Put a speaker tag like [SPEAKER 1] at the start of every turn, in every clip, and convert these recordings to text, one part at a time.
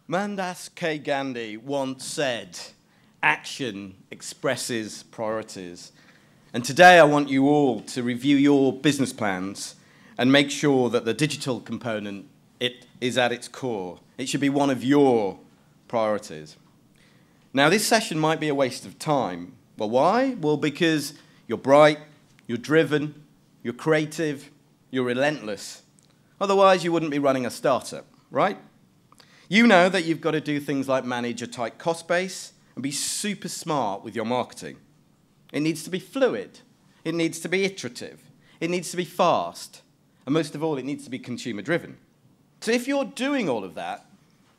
[SPEAKER 1] Mohandas K. Gandhi once said, "Action expresses priorities." And today I want you all to review your business plans and make sure that the digital component is at its core. It should be one of your priorities. Now, this session might be a waste of time. Well, why? Well, because you're bright, you're driven, you're creative, you're relentless. Otherwise, you wouldn't be running a startup, right? You know that you've got to do things like manage a tight cost base and be super smart with your marketing. It needs to be fluid. It needs to be iterative. It needs to be fast. And most of all, it needs to be consumer-driven. So if you're doing all of that,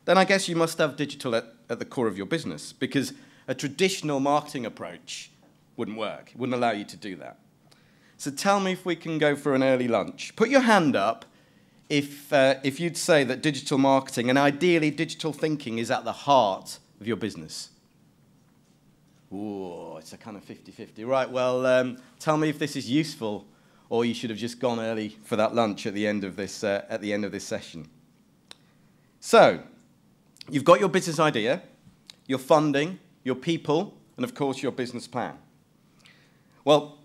[SPEAKER 1] then I guess you must have digital at the core of your business, because a traditional marketing approach wouldn't work. It wouldn't allow you to do that. So tell me if we can go for an early lunch. Put your hand up if you'd say that digital marketing and ideally digital thinking is at the heart of your business. Ooh, it's a kind of 50-50. Right, well, tell me if this is useful, or you should have just gone early for that lunch at the end of this session. So, you've got your business idea, your funding, your people, and of course your business plan. Well,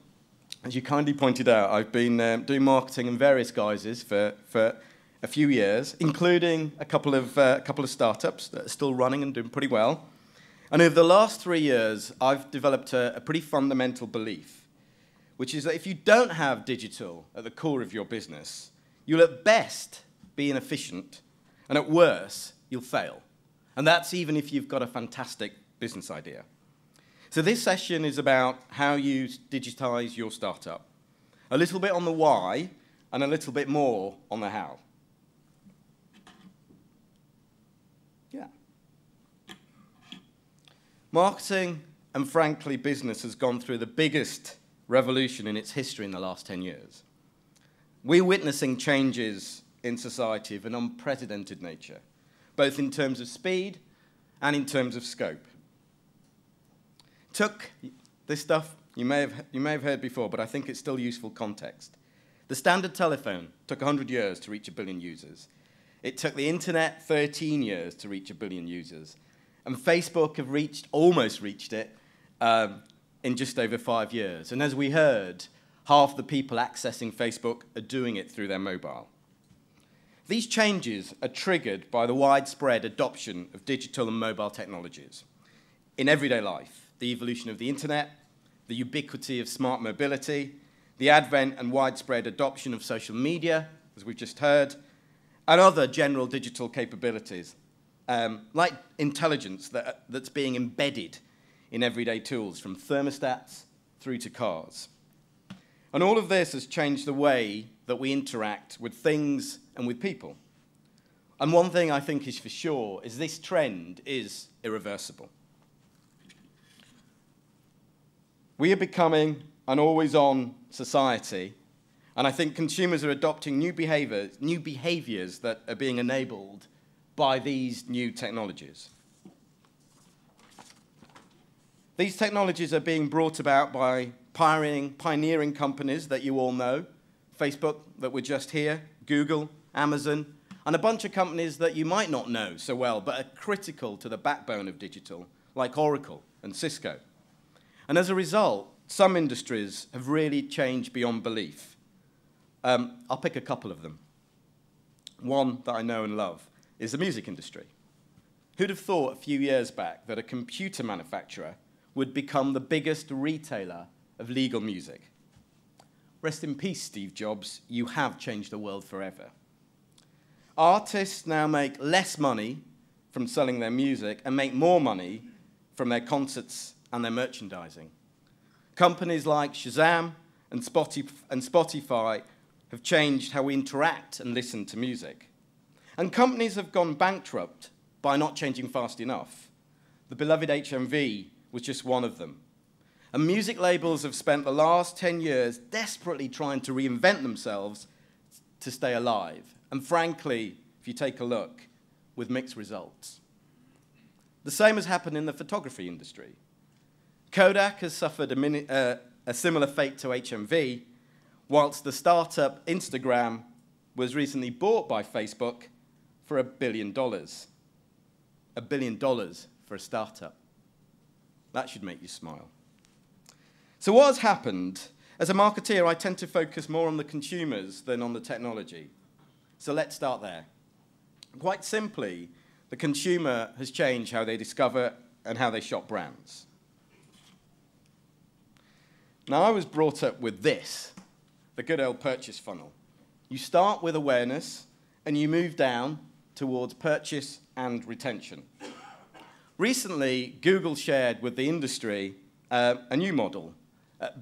[SPEAKER 1] as you kindly pointed out, I've been doing marketing in various guises for a few years, including a couple of startups that are still running and doing pretty well. And over the last 3 years, I've developed a pretty fundamental belief, which is that if you don't have digital at the core of your business, you'll at best be inefficient, and at worst, you'll fail. And that's even if you've got a fantastic business idea. So this session is about how you digitize your startup. A little bit on the why, and a little bit more on the how. Yeah. Marketing, and frankly, business has gone through the biggest revolution in its history in the last 10 years. We're witnessing changes in society of an unprecedented nature, both in terms of speed and in terms of scope. Took this stuff you may have heard before, but I think it's still useful context. The standard telephone took 100 years to reach 1 billion users. It took the internet 13 years to reach 1 billion users. And Facebook have almost reached it in just over 5 years. And as we heard, half the people accessing Facebook are doing it through their mobile. These changes are triggered by the widespread adoption of digital and mobile technologies in everyday life. The evolution of the internet, the ubiquity of smart mobility, the advent and widespread adoption of social media, as we've just heard, and other general digital capabilities, like intelligence that's being embedded in everyday tools, from thermostats through to cars. And all of this has changed the way that we interact with things and with people. And one thing I think is for sure is this trend is irreversible. We are becoming an always-on society, and I think consumers are adopting new behaviors that are being enabled by these new technologies. These technologies are being brought about by pioneering companies that you all know, Facebook, that were just here, Google, Amazon, and a bunch of companies that you might not know so well, but are critical to the backbone of digital, like Oracle and Cisco. And as a result, some industries have really changed beyond belief. I'll pick a couple of them. One that I know and love is the music industry. Who'd have thought a few years back that a computer manufacturer would become the biggest retailer of legal music? Rest in peace, Steve Jobs. You have changed the world forever. Artists now make less money from selling their music and make more money from their concerts and their merchandising. Companies like Shazam and Spotify have changed how we interact and listen to music. And companies have gone bankrupt by not changing fast enough. The beloved HMV was just one of them. And music labels have spent the last 10 years desperately trying to reinvent themselves to stay alive. And frankly, if you take a look, with mixed results. The same has happened in the photography industry. Kodak has suffered a similar fate to HMV, whilst the startup Instagram was recently bought by Facebook for $1 billion. $1 billion for a startup. That should make you smile. So what has happened? As a marketeer, I tend to focus more on the consumers than on the technology. So let's start there. Quite simply, the consumer has changed how they discover and how they shop brands. Now, I was brought up with this, the good old purchase funnel. You start with awareness, and you move down towards purchase and retention. Recently, Google shared with the industry a new model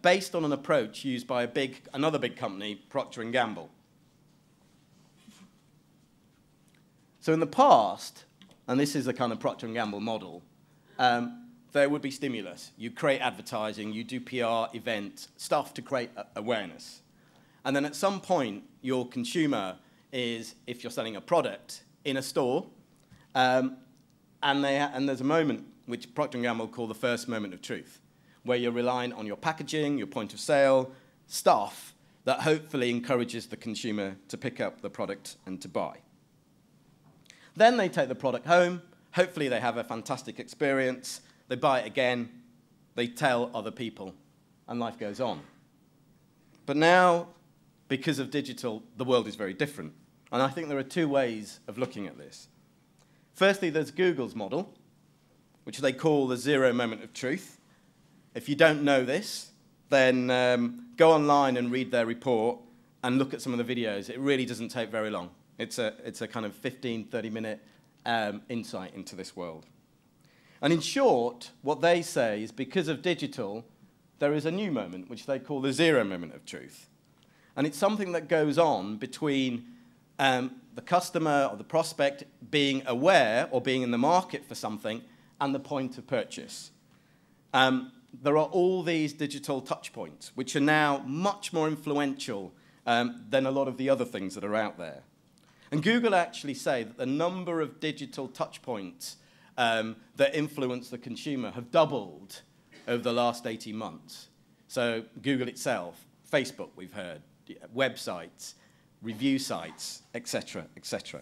[SPEAKER 1] based on an approach used by another big company, Procter & Gamble. So in the past, and this is the kind of Procter & Gamble model, there would be stimulus. You create advertising, you do PR events, stuff to create awareness. And then at some point, your consumer is, if you're selling a product, in a store, and there's a moment which Procter & Gamble call the first moment of truth, where you're relying on your packaging, your point of sale, stuff that hopefully encourages the consumer to pick up the product and to buy. Then they take the product home. Hopefully they have a fantastic experience. They buy it again. They tell other people, and life goes on. But now, because of digital, the world is very different. And I think there are two ways of looking at this. Firstly, there's Google's model, which they call the zero moment of truth. If you don't know this, then go online and read their report and look at some of the videos. It really doesn't take very long. It's a kind of 15, 30-minute insight into this world. And in short, what they say is because of digital, there is a new moment, which they call the zero moment of truth. And it's something that goes on between the customer or the prospect being aware or being in the market for something and the point of purchase. There are all these digital touch points, which are now much more influential than a lot of the other things that are out there. And Google actually say that the number of digital touch points that influence the consumer have doubled over the last 18 months. So Google itself, Facebook, we've heard, websites, review sites, etc., etc.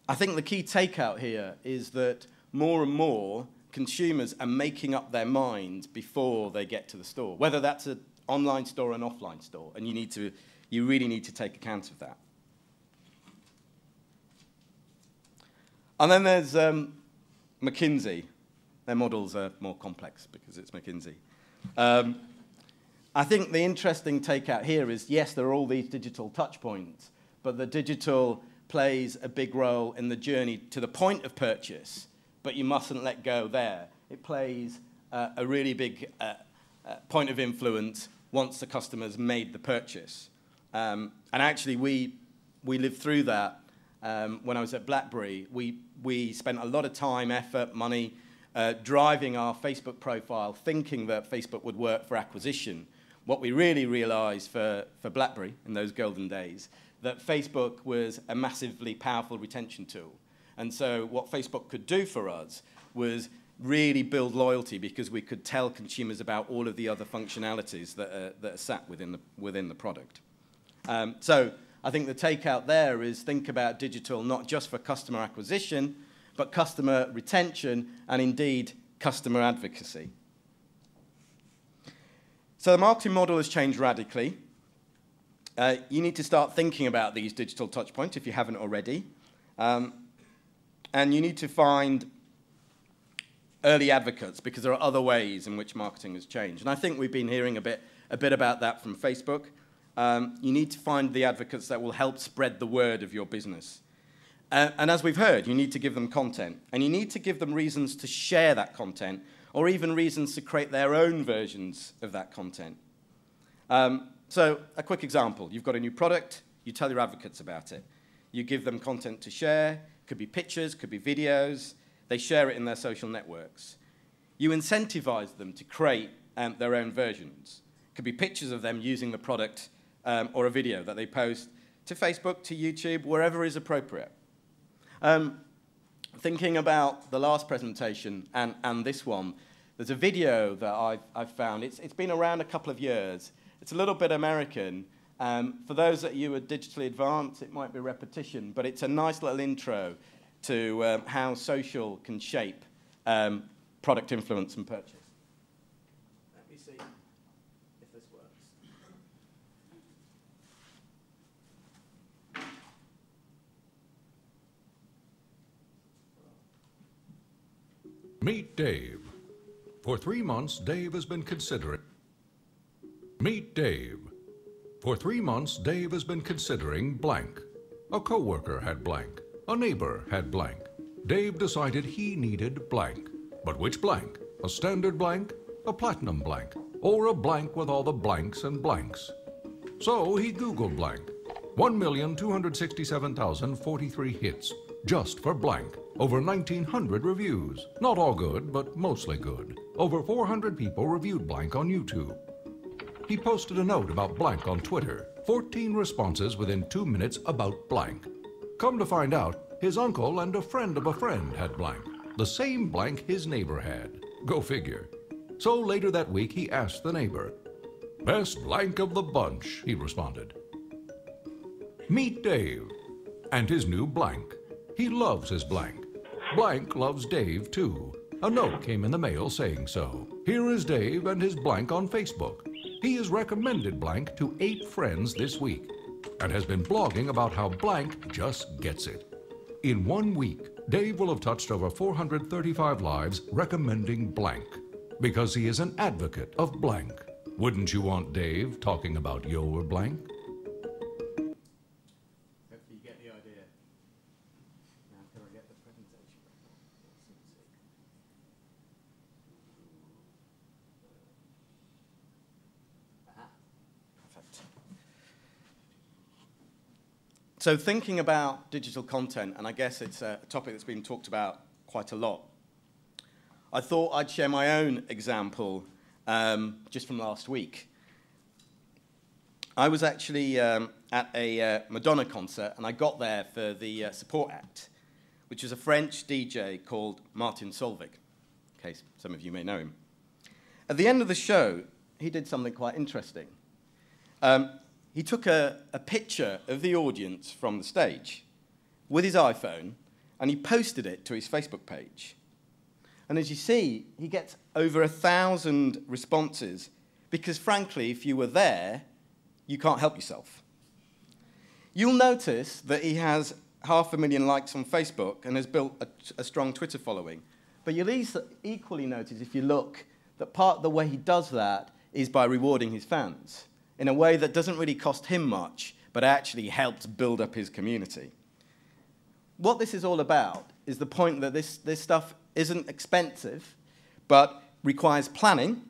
[SPEAKER 1] I think the key takeout here is that more and more consumers are making up their minds before they get to the store, whether that's an online store or an offline store, and you really need to take account of that. And then there's McKinsey. Their models are more complex because it's McKinsey. I think the interesting takeout here is, yes, there are all these digital touch points, but the digital plays a big role in the journey to the point of purchase, but you mustn't let go there. It plays a really big point of influence once the customer's made the purchase. And actually, we lived through that when I was at BlackBerry. We spent a lot of time, effort, money driving our Facebook profile, thinking that Facebook would work for acquisition. What we really realized for BlackBerry in those golden days, that Facebook was a massively powerful retention tool. And so what Facebook could do for us was really build loyalty because we could tell consumers about all of the other functionalities that are sat within the product. So I think the takeout there is think about digital not just for customer acquisition, but customer retention and indeed customer advocacy. So the marketing model has changed radically. You need to start thinking about these digital touch points if you haven't already. And you need to find early advocates because there are other ways in which marketing has changed. And I think we've been hearing a bit about that from Facebook. You need to find the advocates that will help spread the word of your business. And as we've heard, you need to give them content. And you need to give them reasons to share that content or even reasons to create their own versions of that content. So a quick example. You've got a new product. You tell your advocates about it. You give them content to share. Could be pictures, could be videos. They share it in their social networks. You incentivize them to create their own versions. Could be pictures of them using the product or a video that they post to Facebook, to YouTube, wherever is appropriate. Thinking about the last presentation and this one, there's a video that I've found. It's been around a couple of years. It's a little bit American, For those of you who are digitally advanced, it might be repetition, but it's a nice little intro to how social can shape product influence and purchase. Let me see if this works.
[SPEAKER 2] Meet Dave. For 3 months, Dave has been considering... Meet Dave. For 3 months, Dave has been considering blank. A coworker had blank. A neighbor had blank. Dave decided he needed blank. But which blank? A standard blank? A platinum blank? Or a blank with all the blanks and blanks? So he Googled blank. 1,267,043 hits. Just for blank. Over 1,900 reviews. Not all good, but mostly good. Over 400 people reviewed blank on YouTube. He posted a note about blank on Twitter. 14 responses within 2 minutes about blank. Come to find out, his uncle and a friend of a friend had blank. The same blank his neighbor had. Go figure. So later that week, he asked the neighbor. Best blank of the bunch, he responded. Meet Dave and his new blank. He loves his blank. Blank loves Dave, too. A note came in the mail saying so. Here is Dave and his blank on Facebook. He has recommended blank to 8 friends this week and has been blogging about how blank just gets it. In 1 week, Dave will have touched over 435 lives recommending blank because he is an advocate of blank. Wouldn't you want Dave talking about your blank?
[SPEAKER 1] Hopefully you get the idea. Now can I get the presentation back on? Perfect. So thinking about digital content, and I guess it's a topic that's been talked about quite a lot, I thought I'd share my own example just from last week. I was actually at a Madonna concert, and I got there for the support act, which was a French DJ called Martin Solveig, in case some of you may know him. At the end of the show, he did something quite interesting. He took a picture of the audience from the stage with his iPhone, and he posted it to his Facebook page. And as you see, he gets over 1,000 responses because, frankly, if you were there, you can't help yourself. You'll notice that he has 500,000 likes on Facebook and has built a strong Twitter following. But you'll equally notice, if you look, that part of the way he does that is by rewarding his fans in a way that doesn't really cost him much, but actually helps build up his community. What this is all about is the point that this stuff isn't expensive, but requires planning,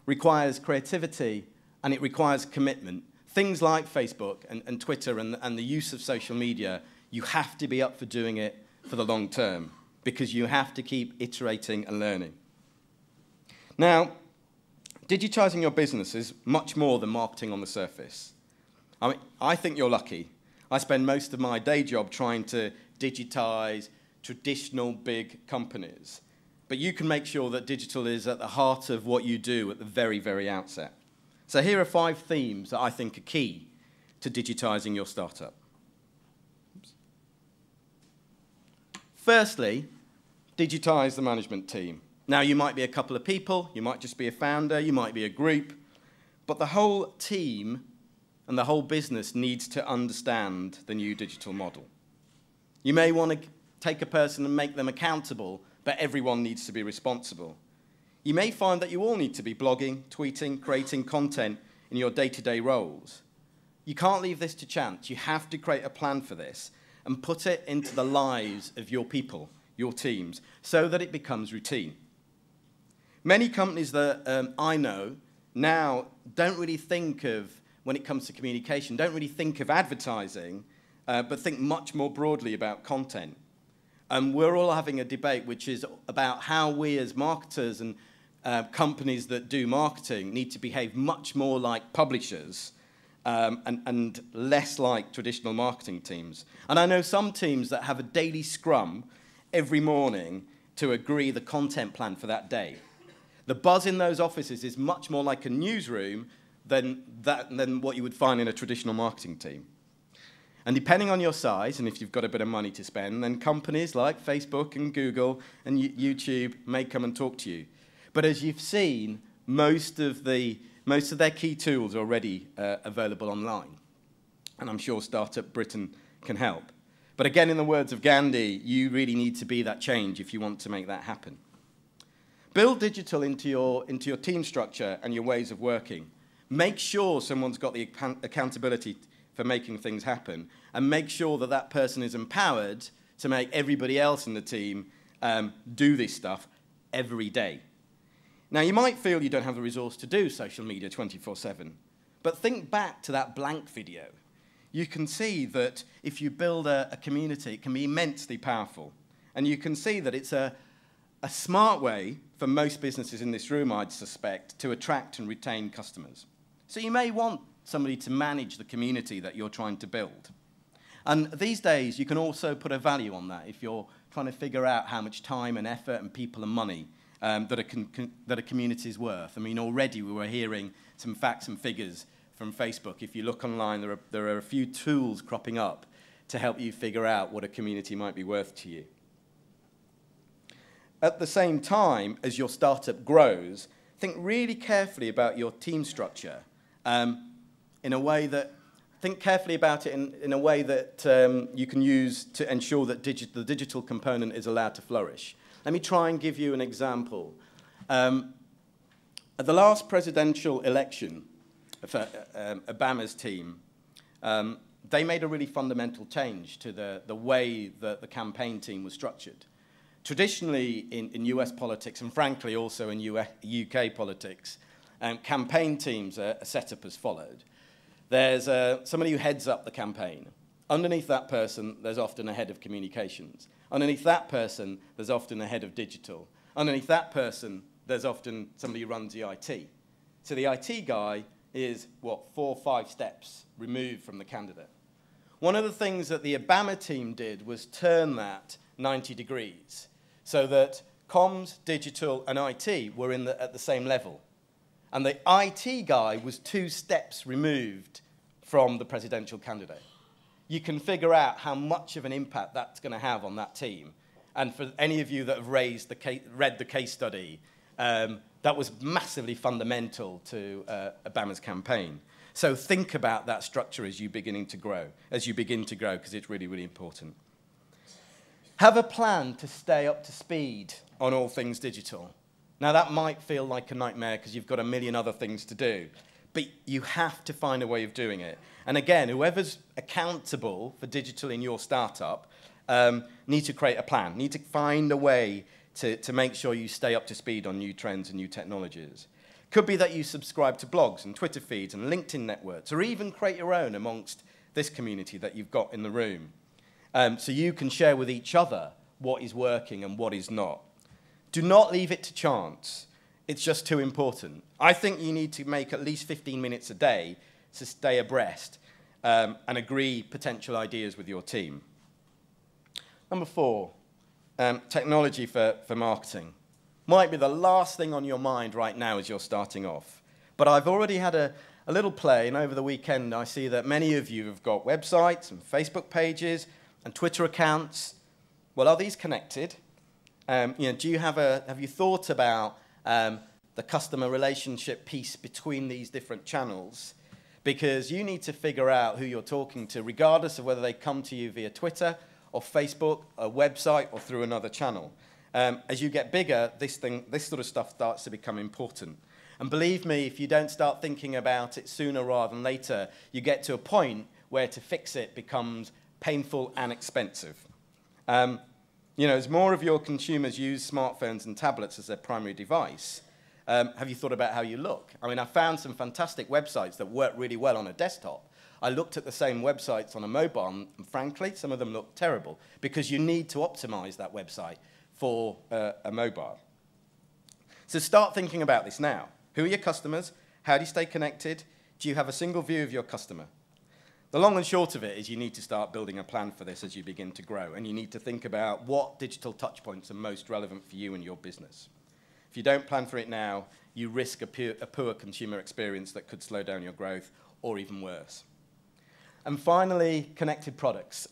[SPEAKER 1] requires creativity, and it requires commitment. Things like Facebook and Twitter and the use of social media, you have to be up for doing it for the long term because you have to keep iterating and learning. Now, digitizing your business is much more than marketing on the surface. I mean, I think you're lucky. I spend most of my day job trying to digitize traditional big companies. But you can make sure that digital is at the heart of what you do at the very, very outset. So here are 5 themes that I think are key to digitizing your startup. Oops. Firstly, digitize the management team. Now, you might be a couple of people, you might just be a founder, you might be a group, but the whole team and the whole business needs to understand the new digital model. You may want to take a person and make them accountable, but everyone needs to be responsible. You may find that you all need to be blogging, tweeting, creating content in your day-to-day roles. You can't leave this to chance. You have to create a plan for this and put it into the lives of your people, your teams, so that it becomes routine. Many companies that I know now don't really think of, when it comes to communication, don't really think of advertising, but think much more broadly about content. And we're all having a debate which is about how we as marketers and companies that do marketing need to behave much more like publishers and less like traditional marketing teams. And I know some teams that have a daily scrum every morning to agree the content plan for that day. The buzz in those offices is much more like a newsroom than what you would find in a traditional marketing team. And depending on your size, and if you've got a bit of money to spend, then companies like Facebook and Google and YouTube may come and talk to you. But as you've seen, most of their key tools are already available online. And I'm sure Startup Britain can help. But again, in the words of Gandhi, you really need to be that change if you want to make that happen. Build digital into your team structure and your ways of working. Make sure someone's got the accountability for making things happen, and make sure that that person is empowered to make everybody else in the team do this stuff every day. Now, you might feel you don't have the resource to do social media 24/7, but think back to that blank video. You can see that if you build a community, it can be immensely powerful. And you can see that it's a smart way for most businesses in this room, I'd suspect, to attract and retain customers. So you may want somebody to manage the community that you're trying to build. And these days, you can also put a value on that if you're trying to figure out how much time and effort and people and money that a community is worth. I mean, already we were hearing some facts and figures from Facebook. If you look online, there are a few tools cropping up to help you figure out what a community might be worth to you. At the same time, as your startup grows, think really carefully about your team structure think carefully about it in a way that you can use to ensure that the digital component is allowed to flourish. Let me try and give you an example. At the last presidential election for Obama's team, they made a really fundamental change to the way that the campaign team was structured. Traditionally, in US politics, and frankly also in UK politics, campaign teams are set up as followed. There's somebody who heads up the campaign. Underneath that person, there's often a head of communications. Underneath that person, there's often a head of digital. Underneath that person, there's often somebody who runs the IT. So the IT guy is, 4 or 5 steps removed from the candidate. One of the things that the Obama team did was turn that 90 degrees so that comms, digital, and IT were at the same level. And the IT guy was 2 steps removed from the presidential candidate. You can figure out how much of an impact that's going to have on that team. And for any of you that have read the case study, that was massively fundamental to Obama's campaign. So think about that structure as you begin to grow, because it's really, really important. Have a plan to stay up to speed on all things digital. Now, that might feel like a nightmare because you've got a million other things to do, but you have to find a way of doing it. And again, whoever's accountable for digital in your startup need to create a plan, need to find a way to make sure you stay up to speed on new trends and new technologies. Could be that you subscribe to blogs and Twitter feeds and LinkedIn networks, or even create your own amongst this community that you've got in the room, so you can share with each other what is working and what is not. Do not leave it to chance. It's just too important. I think you need to make at least 15 minutes a day to stay abreast and agree potential ideas with your team. Number 4, technology for marketing. Might be the last thing on your mind right now as you're starting off. But I've already had a little play, and over the weekend I see that many of you have got websites and Facebook pages and Twitter accounts. Well, are these connected? Have you thought about the customer relationship piece between these different channels? Because you need to figure out who you're talking to, regardless of whether they come to you via Twitter or Facebook, a website, or through another channel. As you get bigger, this sort of stuff starts to become important. And believe me, if you don't start thinking about it sooner rather than later, you get to a point where to fix it becomes painful and expensive. As more of your consumers use smartphones and tablets as their primary device, have you thought about how you look? I mean, I found some fantastic websites that work really well on a desktop. I looked at the same websites on a mobile, and frankly, some of them look terrible, because you need to optimize that website for a mobile. So start thinking about this now. Who are your customers? How do you stay connected? Do you have a single view of your customer? The long and short of it is you need to start building a plan for this as you begin to grow, and you need to think about what digital touchpoints are most relevant for you and your business. If you don't plan for it now, you risk a poor consumer experience that could slow down your growth, or even worse. And finally, connected products.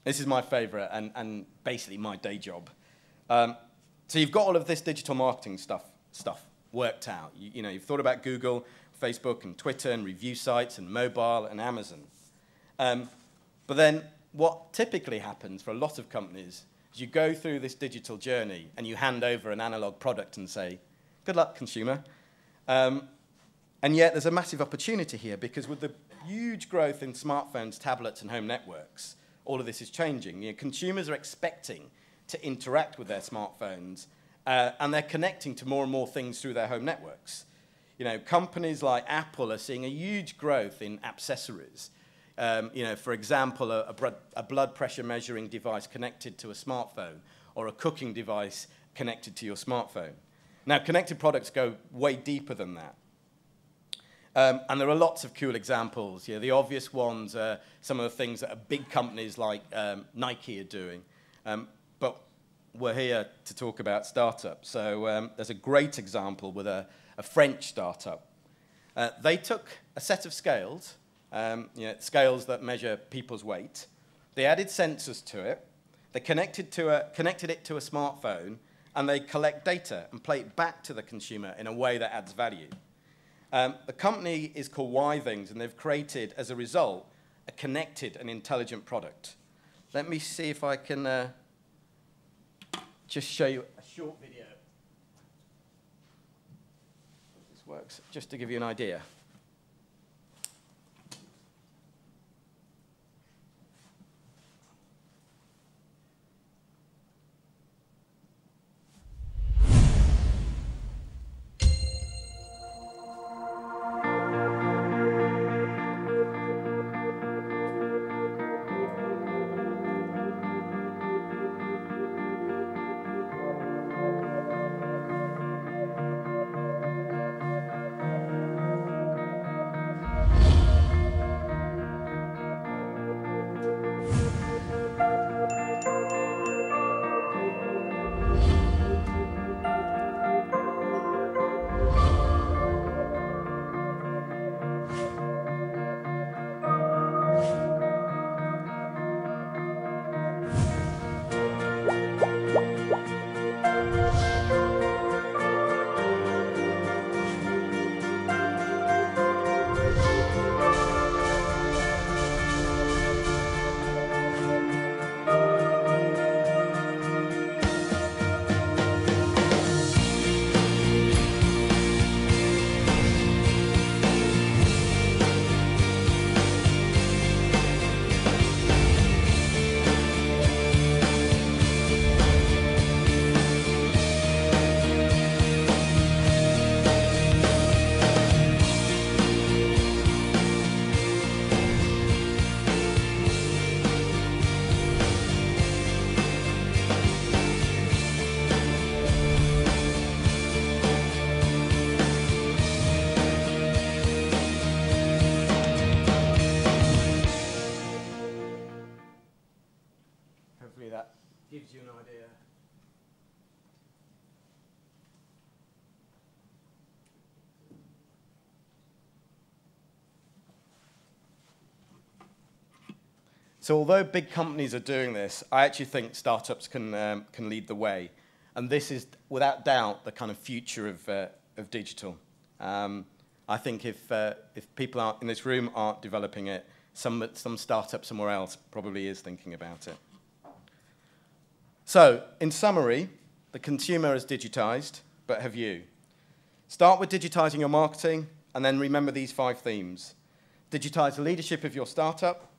[SPEAKER 1] This is my favorite and basically my day job. So you've got all of this digital marketing stuff worked out. You've thought about Google, Facebook, and Twitter, and review sites, and mobile, and Amazon. But then what typically happens for a lot of companies is you go through this digital journey and you hand over an analog product and say, good luck, consumer. And yet there's a massive opportunity here, because with the huge growth in smartphones, tablets, and home networks, all of this is changing. Consumers are expecting to interact with their smartphones, and they're connecting to more and more things through their home networks. Companies like Apple are seeing a huge growth in accessories. For example, a blood pressure measuring device connected to a smartphone, or a cooking device connected to your smartphone. Now, connected products go way deeper than that. And there are lots of cool examples. The obvious ones are some of the things that big companies like Nike are doing. But we're here to talk about startups. So there's a great example with a French startup. They took a set of scales, scales that measure people's weight. They added sensors to it. They connected it to a smartphone, and they collect data and play it back to the consumer in a way that adds value. The company is called Withings, and they've created, as a result, a connected and intelligent product. Let me see if I can just show you a short video. This works, just to give you an idea. Hopefully that gives you an idea. So although big companies are doing this, I actually think startups can lead the way. And this is, without doubt, the kind of future of digital. I think if people in this room aren't developing it, some startup somewhere else probably is thinking about it. So, in summary, the consumer is digitized, but have you? Start with digitizing your marketing, and then remember these 5 themes. Digitize the leadership of your startup.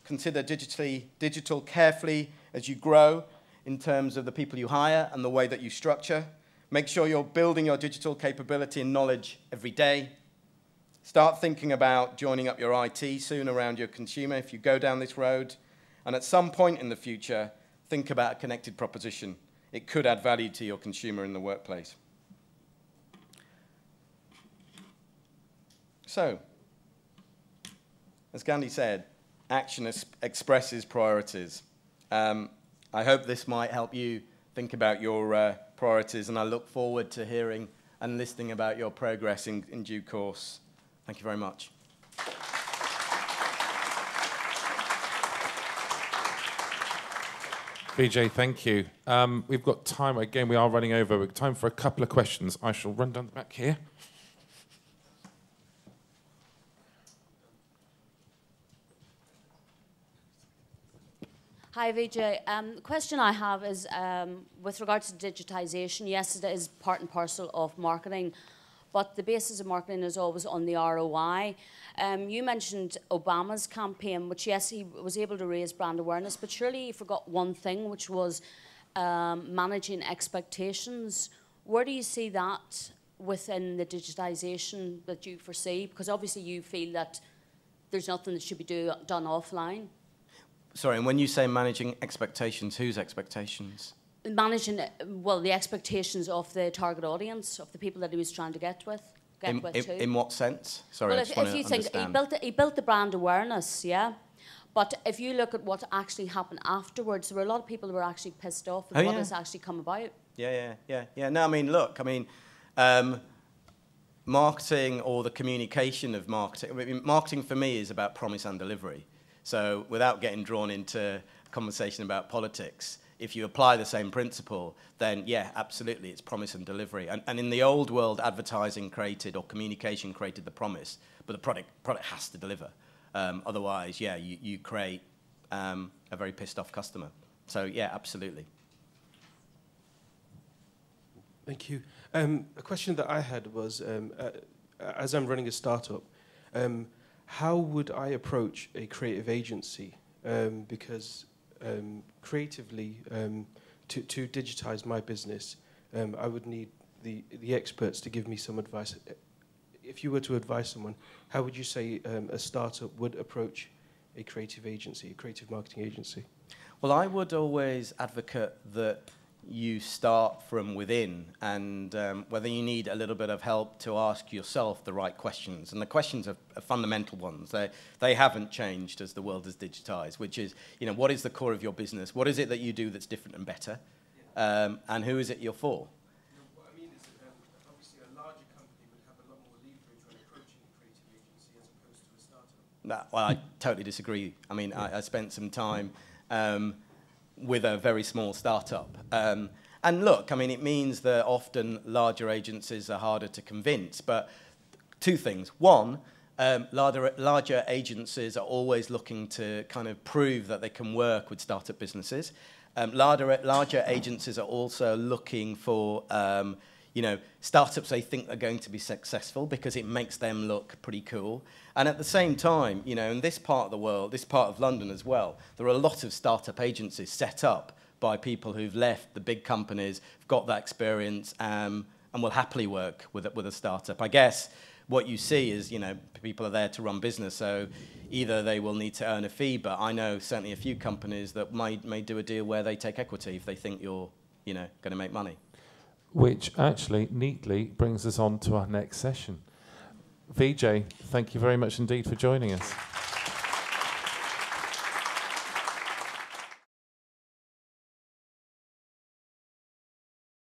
[SPEAKER 1] Consider digital carefully as you grow in terms of the people you hire and the way that you structure. Make sure you're building your digital capability and knowledge every day. Start thinking about joining up your IT soon around your consumer if you go down this road. And at some point in the future, think about a connected proposition. It could add value to your consumer in the workplace. So, as Gandhi said, action expresses priorities. I hope this might help you think about your priorities, and I look forward to hearing and listening about your progress in due course. Thank you very much.
[SPEAKER 3] Vijay, thank you. We've got time, again, we are running over. We've got time for a couple of questions. I shall run down the back here.
[SPEAKER 4] Hi, Vijay. The question I have is with regards to digitization. Yes, it is part and parcel of marketing, but the basis of marketing is always on the ROI. You mentioned Obama's campaign, which, yes, he was able to raise brand awareness, but surely he forgot one thing, which was managing expectations. Where do you see that within the digitization that you foresee? Because obviously you feel that there's nothing that should be done offline.
[SPEAKER 1] Sorry, and when you say managing expectations, whose expectations?
[SPEAKER 4] Managing, well, the expectations of the target audience, of the people that he was trying to get with.
[SPEAKER 1] In what sense? Sorry,
[SPEAKER 4] well,
[SPEAKER 1] I just want to
[SPEAKER 4] think he built the brand awareness, yeah. But if you look at what actually happened afterwards, there were a lot of people who were actually pissed off with what has actually come about.
[SPEAKER 1] Yeah. No, I mean, look, marketing, or the communication of marketing. I mean, marketing for me is about promise and delivery. So without getting drawn into a conversation about politics, if you apply the same principle, then yeah, absolutely, it's promise and delivery. And in the old world, advertising created, or communication created, the promise, but the product has to deliver. Otherwise, yeah, you create a very pissed off customer. So yeah, absolutely.
[SPEAKER 5] Thank you. A question that I had was, as I'm running a startup, how would I approach a creative agency? Because creatively, to digitize my business, I would need the experts to give me some advice. If you were to advise someone, how would you say a startup would approach a creative agency, a creative marketing agency?
[SPEAKER 1] Well, I would always advocate that you start from within, and whether you need a little bit of help to ask yourself the right questions. And the questions are fundamental ones. They haven't changed as the world has digitized, which is, what is the core of your business? What is it that you do that's different and better? And who is it you're for?
[SPEAKER 5] What I mean is that obviously a larger company would have a lot more leverage when approaching a creative agency as opposed to a startup.
[SPEAKER 1] Well, I totally disagree. I mean, I spent some time with a very small startup. And look, I mean, it means that often larger agencies are harder to convince. But two things. One, larger agencies are always looking to kind of prove that they can work with startup businesses. Larger agencies are also looking for startups they think are going to be successful because it makes them look pretty cool. And at the same time, in this part of the world, this part of London as well, there are a lot of startup agencies set up by people who've left the big companies, got that experience, and will happily work with a startup. I guess what you see is, people are there to run business, so either they will need to earn a fee, but I know certainly a few companies that may do a deal where they take equity if they think you're, going to make money.
[SPEAKER 3] Which actually neatly brings us on to our next session. Vijay, thank you very much indeed for joining us.